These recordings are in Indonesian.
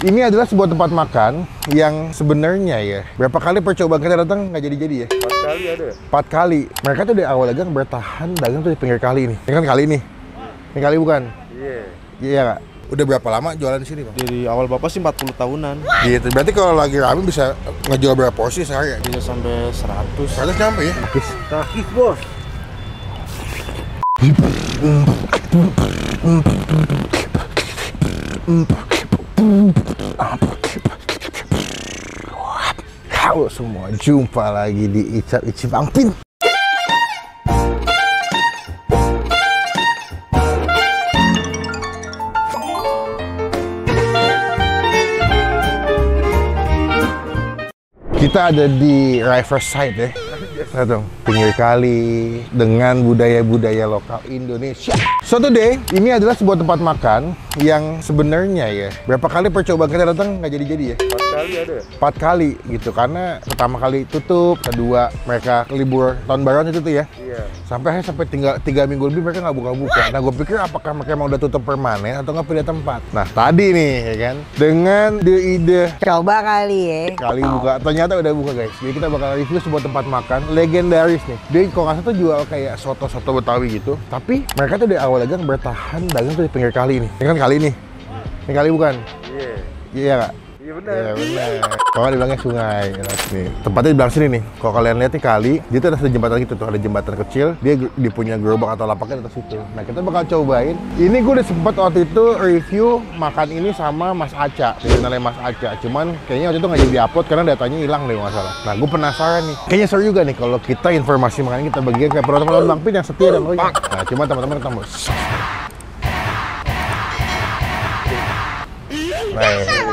Ini adalah sebuah tempat makan yang sebenarnya ya, berapa kali percobaan kita datang nggak jadi-jadi ya? 4 kali ada. 4 kali. Mereka tuh dari awal dagang bertahan dagang tuh di pinggir kali ini. Ini kan kali ini. Ini kali bukan? Iya. Iya nggak? Udah berapa lama jualan di sini, Bang? Dari awal Bapak sih 40 tahunan. Gitu. Berarti kalau lagi rame bisa ngejual berapa porsi sehari ya? Bisa sampai 100. 100 nyampe ya? Takis, Bos. Halo semua, jumpa lagi di Icap Icip Angpin. Kita ada di Riverside ya. Lihat dong, pinggir kali dengan budaya-budaya lokal Indonesia. So today, ini adalah sebuah tempat makan yang sebenarnya ya, berapa kali percobaan kita datang nggak jadi-jadi ya? 4 kali ada. 4 kali gitu, karena pertama kali tutup, kedua mereka libur tahun baruan itu tuh ya. Iya. Sampai tinggal 3 minggu lebih mereka nggak buka-buka. Nah gue pikir apakah mereka mau udah tutup permanen atau nggak pindah tempat. Nah tadi nih ya kan, dengan ide Coba kali ya. kali buka, ternyata udah buka guys. Jadi kita bakal review sebuah tempat makan legendaris nih. Dia kalau nggak salah tuh jual kayak soto-soto Betawi gitu. Tapi mereka tuh dari awal dagang bertahan dagang tuh di pinggir kali ini. Ini kan kali ini. Ini kali bukan? Iya. Iya nggak? Iya benar. Iya benar. Kalau dibilangnya sungai. Nih, tempatnya di belakang sini nih. Kalau kalian lihat nih kali, dia tuh ada jembatan gitu tuh, ada jembatan kecil. Dia punya gerobak atau lapaknya di atas situ. Nah, kita bakal cobain. Ini gue udah sempet waktu itu review makan ini sama Mas Aca. Channelnya Mas Aca. Cuman kayaknya waktu itu nggak jadi upload karena datanya hilang deh nggak salah. Nah, gue penasaran nih. Kayaknya seru juga nih kalau kita informasi makanan kita bagian kayak penonton Bang Pin yang setia dan loyal. Nah, cuma teman-teman ketemu.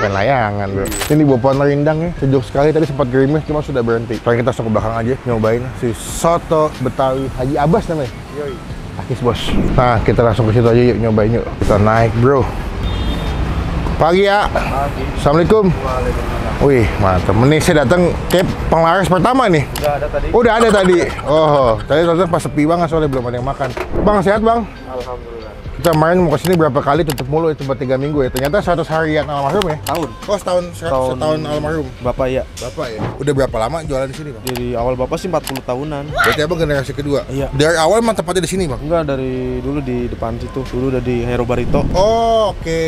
Bukan layangan bro. Ini buah pohon rindang ya, sejuk sekali. Tadi sempat gerimis cuma sudah berhenti. Sekarang kita masuk ke belakang aja nyobain si soto Betawi Haji Abbas namanya. Yoi. Takis bos. Nah kita langsung ke situ aja yuk, nyobain yuk. Kita naik bro. Pagi ya. Pagi. Assalamualaikum. Waalaikumsalam. Wih mantap. Ini saya datang kayak penglaris pertama nih. Udah ada tadi. Udah ada tadi. Oh tadi datang pas sepi banget soalnya belum ada yang makan. Bang sehat bang? Alhamdulillah. Kita kemarin mau kesini berapa kali tutup mulu ya, tempat 3 minggu ya. Ternyata 100 harian almarhum ya. Tahun. Oh setahun almarhum. Bapak ya. Bapak ya. Udah berapa lama jualan di sini bang? Dari awal Bapak sih 40 tahunan. Berarti abang generasi kedua. Iya. Dari awal emang tempatnya di sini bang? Enggak, dari dulu di depan situ. Dulu udah di Hero Barito. Oh, oke.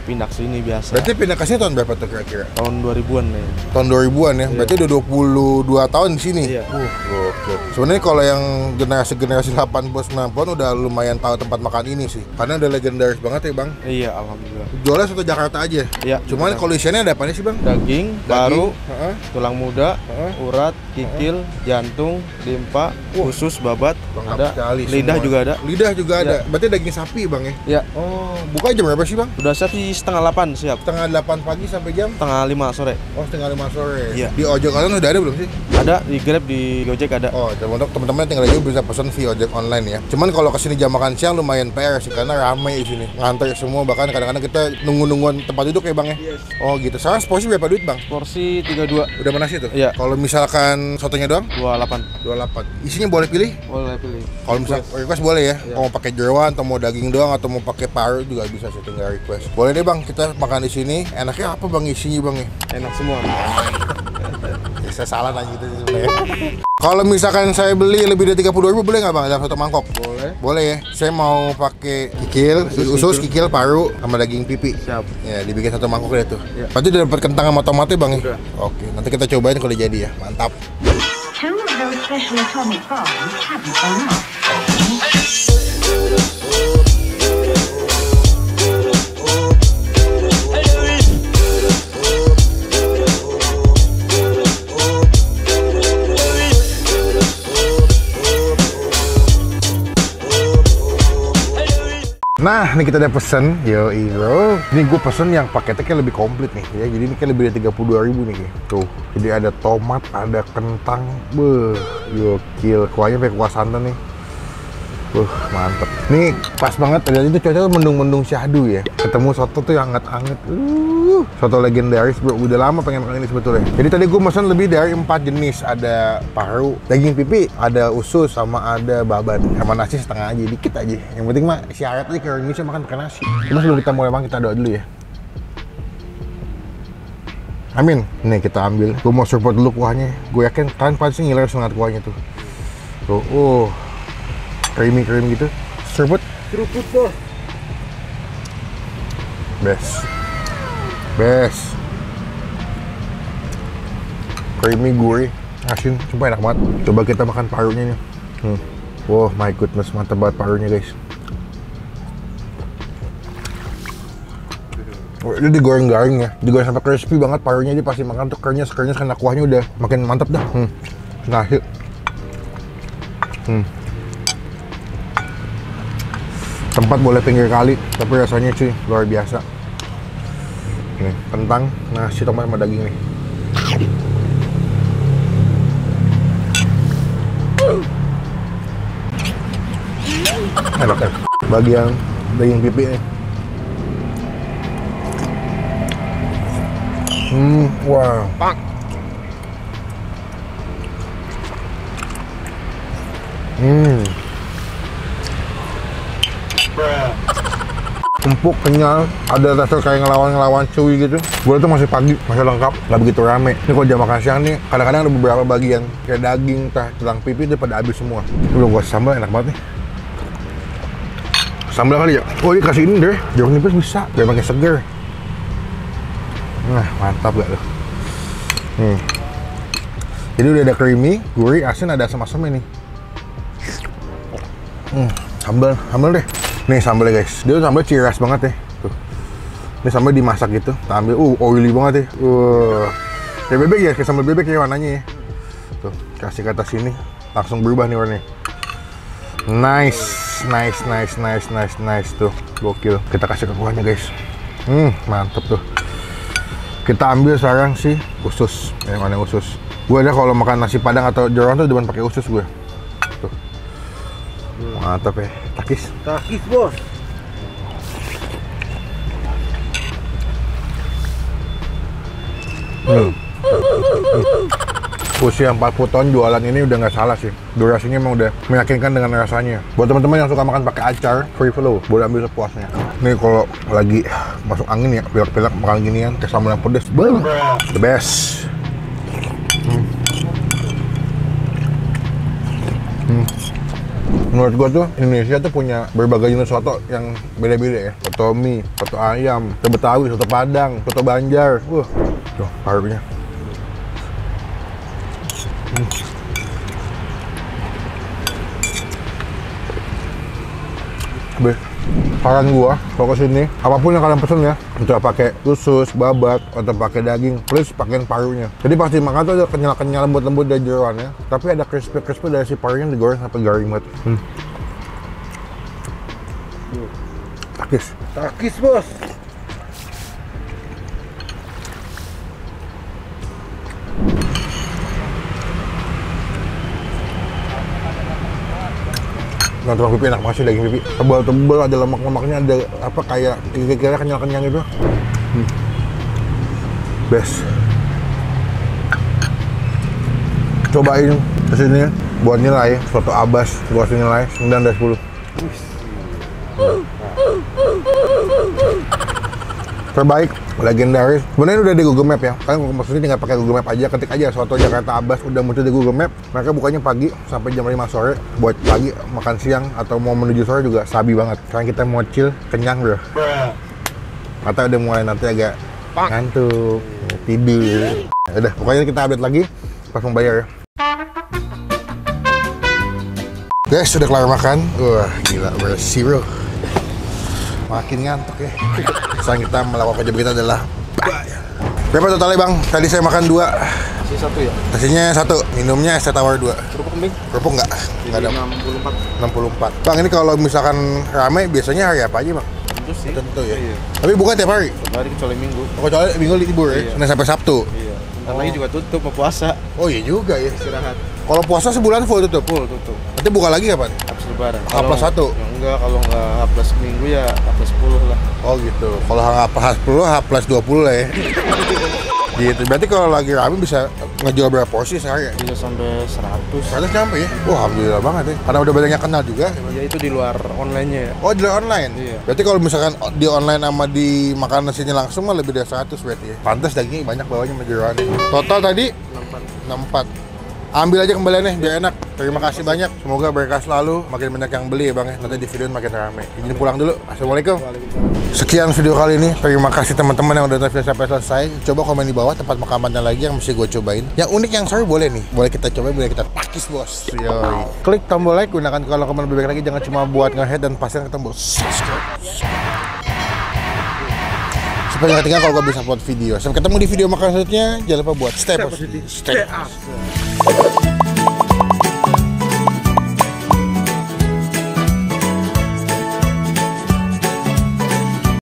Pindah ke sini biasa. Berarti pindah ke sini tahun berapa tuh kira-kira? Tahun 2000-an nih. Tahun 2000-an ya. Iya. Berarti udah 22 tahun di sini. Iya. Oke. Sebenarnya kalau yang generasi 80 90-an udah lumayan tahu tempat makan ini sih. Karena udah legendaris banget ya bang. Iya, alhamdulillah. Jualnya soto Jakarta aja. Iya. Cuman kalau isiannya ada apa nih sih bang? daging, paru, Heeh. tulang muda, Heeh. urat, kikil, jantung, limpa, usus, babat, Lengkap ada. sekali Lidah semua. juga ada. Lidah juga ada. Iya. Berarti daging sapi bang ya? Ya, Oh, buka jam berapa sih bang? udah siap sih setengah 8 siap. Setengah 8 pagi sampai jam? Setengah 5 sore. Oh, setengah 5 sore. Iya. Di ojek online udah ada belum sih? Ada di Grab, di Gojek ada. Oh, untuk teman-teman tinggal aja bisa pesan via ojek online ya. Cuman kalau kesini jam makan siang lumayan PR sih karena ramai di sini. Ngantri semua, bahkan kadang-kadang kita nungguan tempat duduk ya bang ya. Yes. Oh gitu. Sekarang porsi berapa duit bang? Porsi 32. Udah mana sih tuh? Iya. Kalau misalkan sotonya doang 28. 28. Isinya boleh pilih? Boleh pilih. Kalau misalkan request boleh ya. Iya. Mau pakai jeroan atau mau daging doang atau mau pakai paru juga bisa sih, tinggal request. Boleh deh bang, kita makan di sini. Enaknya apa bang isinya bang ya? Enak semua. Saya salah nanya gitu sih sebenarnya. Kalau misalkan saya beli lebih dari 30.000 boleh nggak bang dalam satu mangkok? Boleh. Boleh ya. Saya mau pakai kikil, usus, kikil, paru, sama daging pipi. Siap. Ya, dibikin satu mangkok deh tuh. Iya. Berarti udah dapat kentang sama tomatnya bang ya? Udah. Oke, nanti kita cobain kalau jadi ya. Mantap. Two of those special atomic bombs haven't gone off. Nah, ini kita udah pesen, yoi bro. Ini gue pesen yang paketnya kayak lebih komplit nih ya. Jadi ini kayak lebih dari 32.000 nih kayak. Tuh, jadi ada tomat, ada kentang. Beuh, gokil. Kuahnya pakai kuah santan nih. Mantep. Nih pas banget, tadi itu cuaca tuh mendung-mendung syahdu ya. Ketemu soto tuh yang anget-anget. Soto legendaris bro, udah lama pengen makan ini sebetulnya. Jadi tadi gue pesan lebih dari 4 jenis. Ada paru, daging pipi, ada usus, sama ada babat. Sama nasi setengah aja, dikit aja. Yang penting mah syarat aja ke Indonesia makan pakai nasi. Cuma sebelum kita mulai makan, kita doa dulu ya. Amin. Nih kita ambil. Gue mau seruput dulu kuahnya. Gue yakin kalian pasti ngiler sengat kuahnya tuh. Tuh, creamy gitu. Seruput bos. Best. Creamy, gurih, asin, sumpah enak banget. Coba kita makan parunya nih. Wow, my goodness, mantap banget parunya guys. Ini digoreng-garing ya, digoreng sampai crispy banget parunya. Dia pasti makan tuh kerenyes karena kuahnya udah makin mantap dah. Nah, tempat boleh pinggir kali, tapi rasanya cuy luar biasa. Nih, kentang, nasi, tomat sama daging nih. Enak kan? Bagian daging pipi nih. Wow. Empuk, kenyal, ada rasa kayak ngelawan cuy gitu. Gue tuh masih pagi, masih lengkap, nggak begitu rame. Ini kalau jam makan siang nih, kadang-kadang ada beberapa bagian kayak daging, tulang pipi itu pada habis semua. Udah gua sambal enak banget nih. Sambal kali ya? Oh, ini kasih ini deh, jeruk nipis bisa, biar makin seger. Nah, mantap gak loh. Jadi udah ada creamy, gurih, asin, ada asam-asamnya nih. Sambal deh. Nih sambalnya guys, dia sambal ciras banget ya. Tuh. Ini sambal dimasak gitu, kita ambil, oily banget ya. Kayak bebek ya, kayak sambal bebek ya warnanya ya. Tuh, kasih ke atas sini, langsung berubah nih warnanya. Nice tuh, gokil. Kita kasih ke kuahnya guys. Mantep tuh. Kita ambil sekarang si usus, yang mana usus. Gue ada kalau makan nasi padang atau jeroan tuh depan pakai usus gue. Tuh. Mantap ya, takis bos. Usia 40 tahun jualan ini udah nggak salah sih. Durasinya emang udah meyakinkan dengan rasanya. Buat teman-teman yang suka makan pakai acar, free flow, boleh ambil sepuasnya. Nih kalau lagi masuk angin ya, pilek-pilek makan ginian, kayak sambal yang pedes, the best. Menurut gua tuh Indonesia tuh punya berbagai jenis soto yang beda-beda ya. Soto mie, soto ayam, soto Betawi, soto Padang, soto Banjar. Tuh parunya. Saran gua kalau kesini, apapun yang kalian pesen ya, entah pakai usus, babat, atau pakai daging, please pakein parunya. Jadi pasti makan tuh ada kenyal-kenyal, lembut-lembut dari jeroannya, tapi ada crispy dari si parunya digoreng sampai garing banget. Takis bos. Nah, tulang pipi enak banget sih, daging pipi tebal-tebal, ada lemak-lemaknya, ada apa kayak kira-kira kenyal-kenyal gitu. Best. Cobain kesini buat nilai soto Abbas, gua kasih nilai 9 dari 10. Terbaik, legendaris. Sebenarnya udah di Google Map ya. Kalian maksudnya tinggal pakai Google Map aja, ketik aja soto Jakarta Abbas, udah muncul di Google Map. Mereka bukanya pagi sampai jam 5 sore. Buat pagi, makan siang, atau mau menuju sore juga sabi banget. Sekarang kita mau chill, kenyang bro. Atau udah mulai nanti agak ngantuk, tidur. Udah, pokoknya kita update lagi pas membayar ya. Guys, sudah kelar makan. Wah, gila, bersih bro. Makin ngantuk ya. Sekarang kita melakukan kerja kita adalah bayar. Berapa totalnya bang? Tadi saya makan 2. Nasi 1 ya? Nasinya 1, minumnya es teh tawar 2. Kerupuk kembing? Kerupuk nggak? Nggak ada. 64. Bang, ini kalau misalkan rame, biasanya hari apa aja bang? Tentu sih. Tentu ya? Iya. Tapi bukan tiap hari? Tiap hari kecuali Minggu. Kecuali Minggu libur ya? Iya. Senin sampai Sabtu? Iya. Ntar lagi juga tutup, mau puasa. Oh iya juga ya? Istirahat. Kalau puasa sebulan full tutup? Full tutup. Nanti buka lagi kapan? Habis lebaran. H+1? Ya enggak, kalau enggak H+ minggu ya H+10 lah. Oh gitu. Kalau H+10, H+20 lah ya? Gitu. Berarti kalau lagi rame bisa Ngejual berapa porsi sehari ya? Bisa sampai 100. 100 nyampe ya? Wah, alhamdulillah banget ya. Karena udah banyak yang kenal juga. Ya itu di luar online-nya ya. Oh, di online? Iya. Berarti kalau misalkan di online sama di makan nasinya langsung mah lebih dari 100 berarti ya. Pantas dagingnya banyak bawahnya sama jeroannya. Total tadi 64. Ambil aja kembaliannya biar enak. Terima kasih banyak. Semoga berkah selalu. Makin banyak yang beli ya Bang ya. Nanti di video makin rame. Izin pulang dulu. Assalamualaikum. Sekian video kali ini. Terima kasih teman-teman yang udah nonton video sampai selesai. Coba komen di bawah tempat makamannya lagi yang mesti gue cobain. Yang unik, yang seru boleh nih. Boleh kita cobain, boleh kita takis bos. Yoi. Klik tombol like, gunakan kalau komen lebih baik lagi. Jangan cuma buat nge-head dan pastikan tombol subscribe. Supaya nggak ketinggalan kalau gue bisa upload video. Sampai ketemu di video makan selanjutnya. Jangan lupa buat stay positive, stay up.